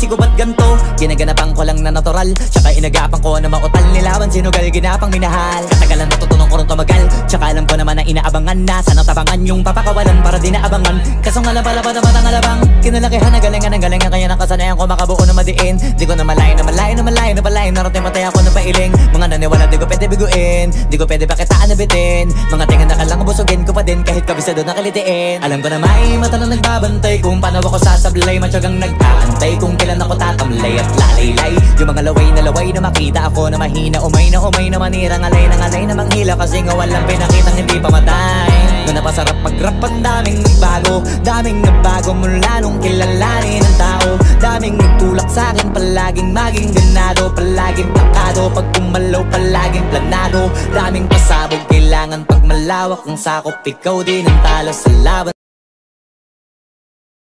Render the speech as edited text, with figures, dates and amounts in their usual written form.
isip ko ba't ganto? Ginaganapan ko lang na natural, tsaka inagapan ko na mautal nilawan. Sinugal ginapang minahal, katagalan natutunan ko rin tumagal. Tsaka alam ko naman na inaabangan na sana tabangan yung papakawalan para di naabangan. Kaso nga lang pala ba naman ang alabang kinalakihan na galingan ng galingan, kaya nakasanayan ko makabuo na madiin. Di ko na malayo na malayo na malayo na malayo, narating matay ako na pailing. Mga naniwala di ko pwede biguin, di ko pwede pakitaan na bitin. Mga tingan na kalang busugin ko pa din kahit kabisado na kalitiin. Alam ko na may mata na nagbabantay kung paano ako sasablay. Matyagang nag-aantay kung kailan ako tatamlay at lalaylay. Yung mga laway na makita ako na mahina, umay na manira, ngalay na manghila. Kasi nga walang pinakitang hindi pamatay. Na napasarap mag-rap, ang daming nagbago mula nung kilalanin ang tao. Daming nagtulak sa'kin, palaging maging ganado, palaging takado, pag kumalaw palaging planado. Daming pasabog, kailangan pag malawak ang sakop, ikaw din ang talo sa laban.